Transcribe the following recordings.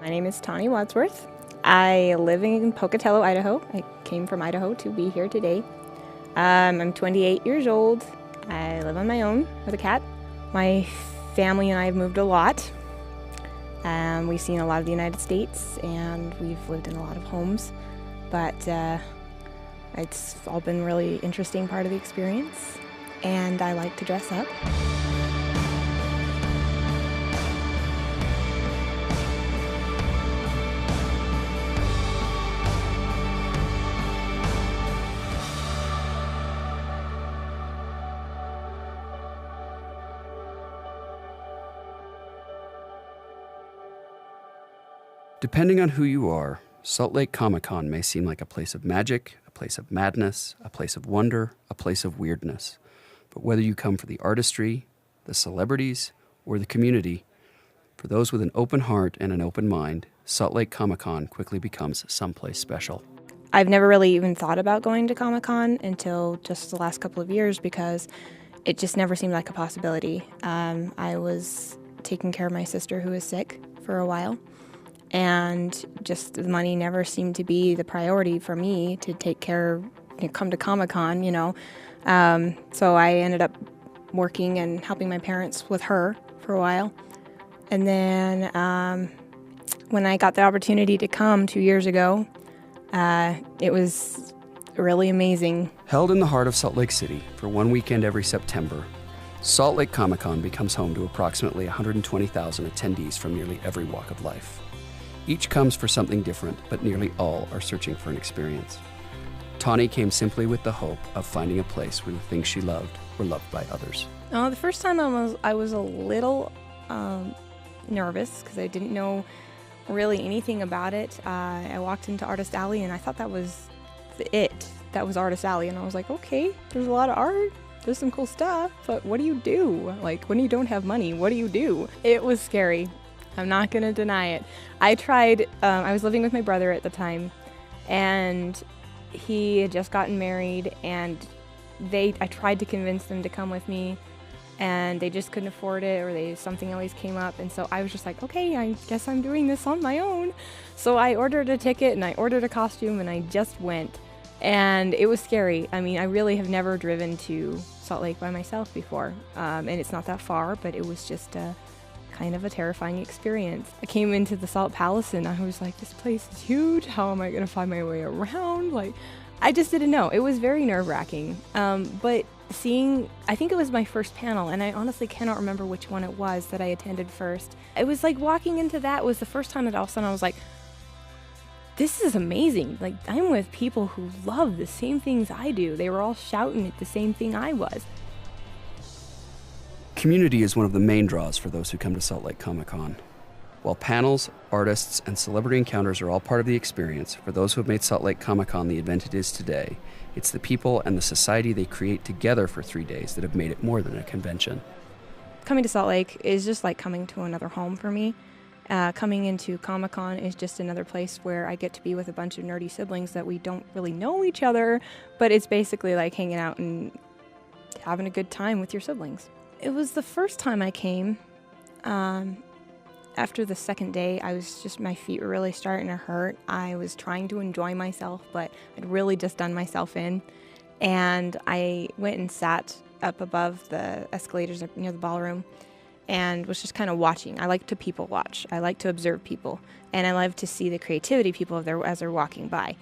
My name is Tawnee Wadsworth. I live in Pocatello, Idaho. I came from Idaho to be here today. I'm 28 years old. I live on my own with a cat. My family and I have moved a lot. We've seen a lot of the United States and we've lived in a lot of homes, but it's all been a really interesting part of the experience, and I like to dress up. Depending on who you are, Salt Lake Comic-Con may seem like a place of magic, a place of madness, a place of wonder, a place of weirdness. But whether you come for the artistry, the celebrities, or the community, for those with an open heart and an open mind, Salt Lake Comic-Con quickly becomes someplace special. I've never really even thought about going to Comic-Con until just the last couple of years because it just never seemed like a possibility. I was taking care of my sister who was sick for a while, and just the money never seemed to be the priority for me to take care of, come to Comic-Con, So I ended up working and helping my parents with her for a while. And then when I got the opportunity to come 2 years ago, it was really amazing. Held in the heart of Salt Lake City for one weekend every September, Salt Lake Comic-Con becomes home to approximately 120,000 attendees from nearly every walk of life. Each comes for something different, but nearly all are searching for an experience. Tawnee came simply with the hope of finding a place where the things she loved were loved by others. The first time I was a little nervous because I didn't know really anything about it. I walked into Artist Alley and I thought that was it. That was Artist Alley, and I was like, okay, there's a lot of art. There's some cool stuff, but what do you do? Like, when you don't have money, what do you do? It was scary. I'm not going to deny it. I tried, I was living with my brother at the time, and he had just gotten married, and I tried to convince them to come with me, and they just couldn't afford it, or something always came up, and so I was just like, okay, I guess I'm doing this on my own. So I ordered a ticket, and I ordered a costume, and I just went, and it was scary. I mean, I really have never driven to Salt Lake by myself before, and it's not that far, but it was just kind of a terrifying experience. I came into the Salt Palace and I was like, this place is huge. How am I going to find my way around? Like, I just didn't know. It was very nerve-wracking. But I think it was my first panel, and I honestly cannot remember which one it was that I attended first. It was like walking into that was the first time that all of a sudden I was like, this is amazing. Like, I'm with people who love the same things I do. They were all shouting at the same thing I was. Community is one of the main draws for those who come to Salt Lake Comic-Con. While panels, artists, and celebrity encounters are all part of the experience, for those who have made Salt Lake Comic-Con the event it is today, it's the people and the society they create together for 3 days that have made it more than a convention. Coming to Salt Lake is just like coming to another home for me. Coming into Comic-Con is just another place where I get to be with a bunch of nerdy siblings that we don't really know each other, but it's basically like hanging out and having a good time with your siblings. It was the first time I came. After the second day, my feet were really starting to hurt. I was trying to enjoy myself, but I'd really just done myself in. And I went and sat up above the escalators near the ballroom and was just kind of watching. I like to people watch. I like to observe people. And I love to see the creativity people as they're walking by.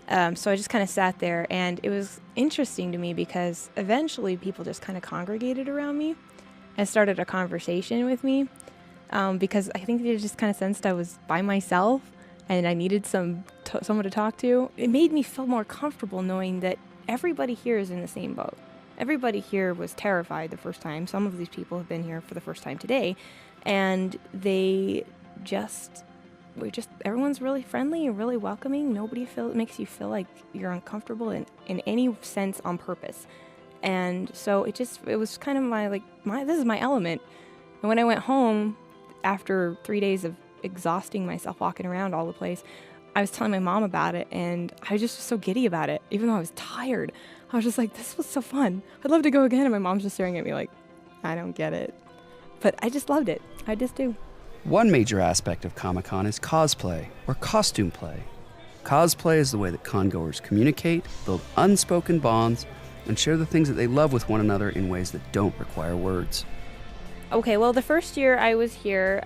So I just kind of sat there, and it was interesting to me because eventually people just kind of congregated around me and started a conversation with me, because I think they just kind of sensed I was by myself and I needed someone to talk to. It made me feel more comfortable knowing that everybody here is in the same boat. Everybody here was terrified the first time. Some of these people have been here for the first time today, and everyone's really friendly and really welcoming. Nobody makes you feel like you're uncomfortable in any sense on purpose. And so it was kind of this is my element. And when I went home after 3 days of exhausting myself walking around all the place, I was telling my mom about it, and I just was so giddy about it, even though I was tired. I was just like, this was so fun. I'd love to go again. And my mom's just staring at me like, I don't get it. But I just loved it. I just do. One major aspect of Comic-Con is cosplay, or costume play. Cosplay is the way that congoers communicate, build unspoken bonds, and share the things that they love with one another in ways that don't require words. Okay, well, the first year I was here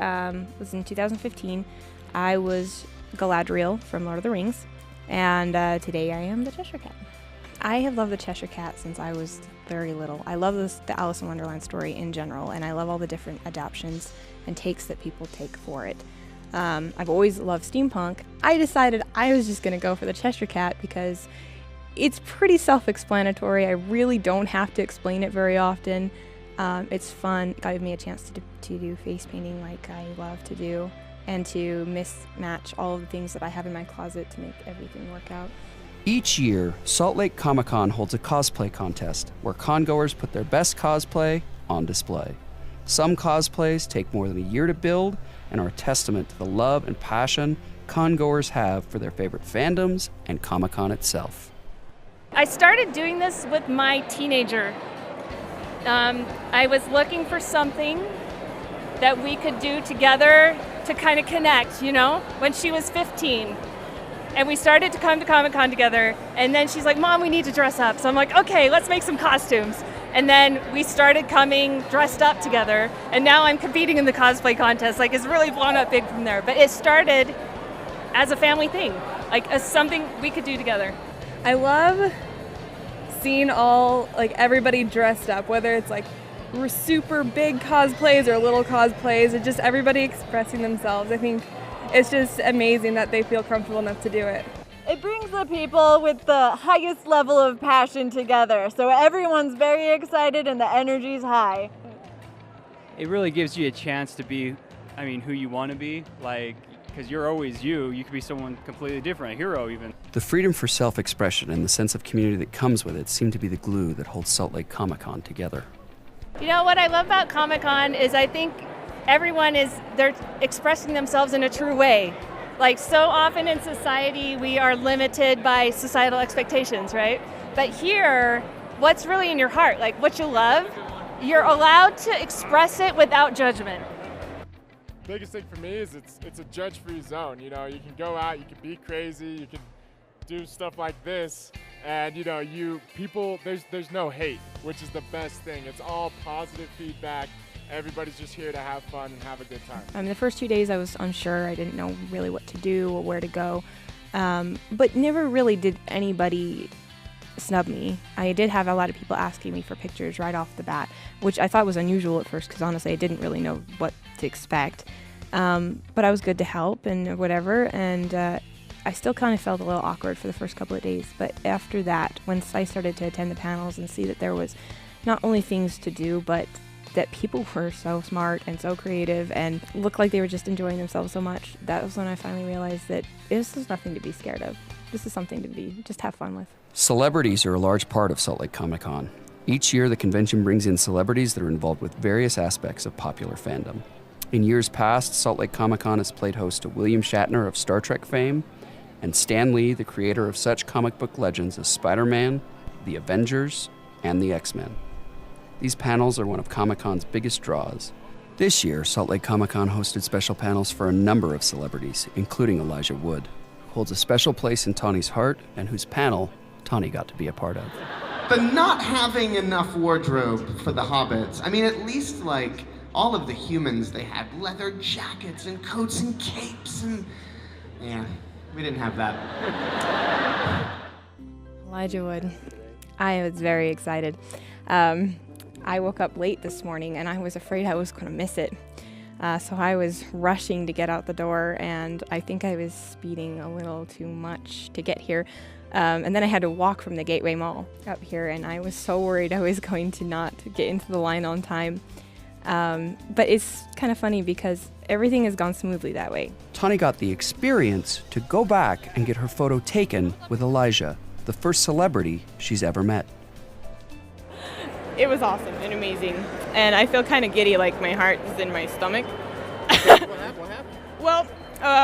was in 2015. I was Galadriel from Lord of the Rings, and today I am the Cheshire Cat. I have loved the Cheshire Cat since I was very little. I love the Alice in Wonderland story in general, and I love all the different adaptations and takes that people take for it. I've always loved steampunk. I decided I was just going to go for the Cheshire Cat because it's pretty self-explanatory. I really don't have to explain it very often. It's fun. It gave me a chance to do face painting like I love to do, and to mismatch all of the things that I have in my closet to make everything work out. Each year, Salt Lake Comic-Con holds a cosplay contest where congoers put their best cosplay on display. Some cosplays take more than a year to build and are a testament to the love and passion congoers have for their favorite fandoms and Comic-Con itself. I started doing this with my teenager. I was looking for something that we could do together to kind of connect, when she was 15. And we started to come to Comic-Con together, and then she's like, Mom, we need to dress up. So I'm like, okay, let's make some costumes. And then we started coming dressed up together, and now I'm competing in the cosplay contest. It's really blown up big from there. But it started as a family thing, as something we could do together. I love seeing everybody dressed up, whether it's super big cosplays or little cosplays, or just everybody expressing themselves. I think it's just amazing that they feel comfortable enough to do it. It brings the people with the highest level of passion together, so everyone's very excited and the energy's high. It really gives you a chance to be, who you want to be, because you're always you. You could be someone completely different, a hero even. The freedom for self-expression and the sense of community that comes with it seem to be the glue that holds Salt Lake Comic-Con together. What I love about Comic-Con is I think everyone they're expressing themselves in a true way. So often in society, we are limited by societal expectations, right? But here, what's really in your heart, what you love, you're allowed to express it without judgment. Biggest thing for me is it's a judge-free zone. You can go out, you can be crazy, you can do stuff like this, and there's no hate, which is the best thing. It's all positive feedback. Everybody's just here to have fun and have a good time. The first 2 days I was unsure. I didn't know really what to do or where to go, but never really did anybody snub me. I did have a lot of people asking me for pictures right off the bat, which I thought was unusual at first because honestly I didn't really know what to expect. But I was good to help and whatever, and I still kind of felt a little awkward for the first couple of days. But after that, once I started to attend the panels and see that there was not only things to do, but that people were so smart and so creative and looked like they were just enjoying themselves so much, that was when I finally realized that this is nothing to be scared of. This is something to just have fun with. Celebrities are a large part of Salt Lake Comic-Con. Each year, the convention brings in celebrities that are involved with various aspects of popular fandom. In years past, Salt Lake Comic-Con has played host to William Shatner of Star Trek fame and Stan Lee, the creator of such comic book legends as Spider-Man, the Avengers, and the X-Men. These panels are one of Comic-Con's biggest draws. This year, Salt Lake Comic-Con hosted special panels for a number of celebrities, including Elijah Wood, who holds a special place in Tawnee's heart and whose panel Tawnee got to be a part of. The not having enough wardrobe for the hobbits. At least all of the humans, they had leather jackets and coats and capes and... yeah, we didn't have that. Elijah Wood. I was very excited. I woke up late this morning and I was afraid I was going to miss it. So I was rushing to get out the door, and I think I was speeding a little too much to get here. And then I had to walk from the Gateway Mall up here, and I was so worried I was going to not get into the line on time. But it's kind of funny because everything has gone smoothly that way. Tawnee got the experience to go back and get her photo taken with Elijah, the first celebrity she's ever met. It was awesome and amazing, and I feel kind of giddy, my heart is in my stomach. What happened? Well,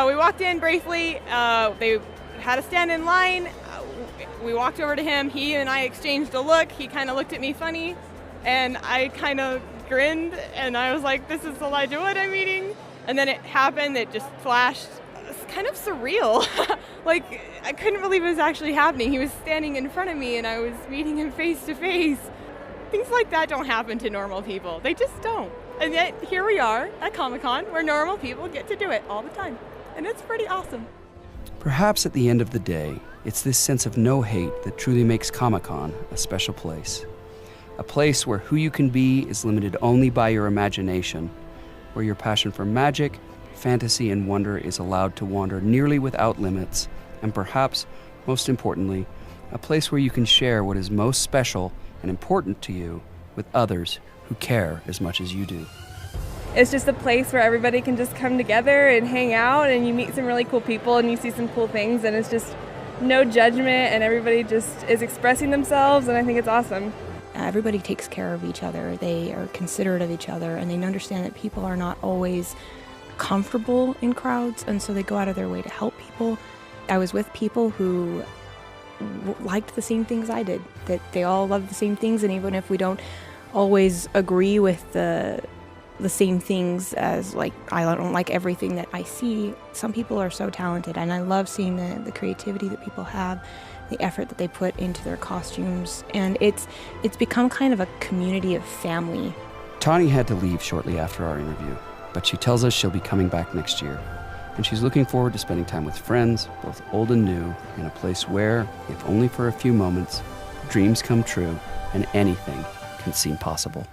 we walked in briefly. They had us stand in line. We walked over to him. He and I exchanged a look. He kind of looked at me funny, and I kind of grinned, and I was like, this is Elijah Wood I'm meeting. And then it happened, it just flashed. It was kind of surreal. Like, I couldn't believe it was actually happening. He was standing in front of me and I was meeting him face to face. Things like that don't happen to normal people. They just don't. And yet, here we are at Comic-Con, where normal people get to do it all the time. And it's pretty awesome. Perhaps at the end of the day, it's this sense of no hate that truly makes Comic-Con a special place. A place where who you can be is limited only by your imagination, where your passion for magic, fantasy, and wonder is allowed to wander nearly without limits, and perhaps, most importantly, a place where you can share what is most special and important to you with others who care as much as you do. It's just a place where everybody can just come together and hang out, and you meet some really cool people and you see some cool things, and it's just no judgment, and everybody just is expressing themselves, and I think it's awesome. Everybody takes care of each other. They are considerate of each other, and they understand that people are not always comfortable in crowds, and so they go out of their way to help people. I was with people who liked the same things I did, that they all love the same things, and even if we don't always agree with the same things, as like I don't like everything that I see, some people are so talented, and I love seeing the creativity that people have, the effort that they put into their costumes, and it's become kind of a community of family. Tawnee had to leave shortly after our interview, but she tells us she'll be coming back next year, and she's looking forward to spending time with friends, both old and new, in a place where, if only for a few moments, dreams come true and anything can seem possible.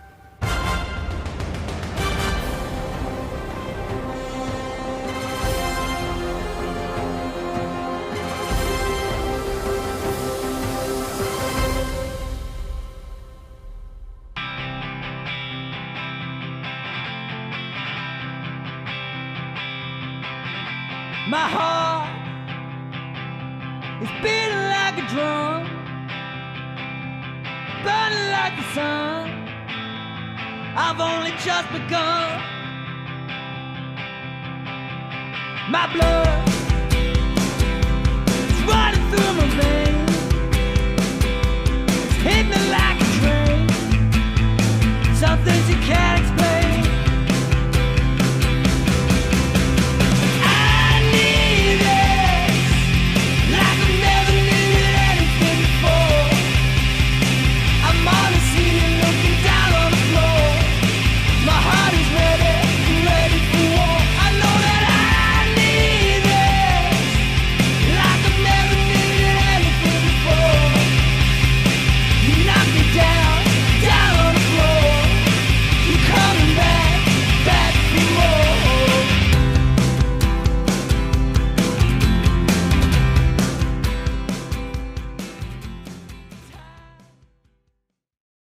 My heart is beating like a drum, burning like the sun. I've only just begun. My blood is running through my veins.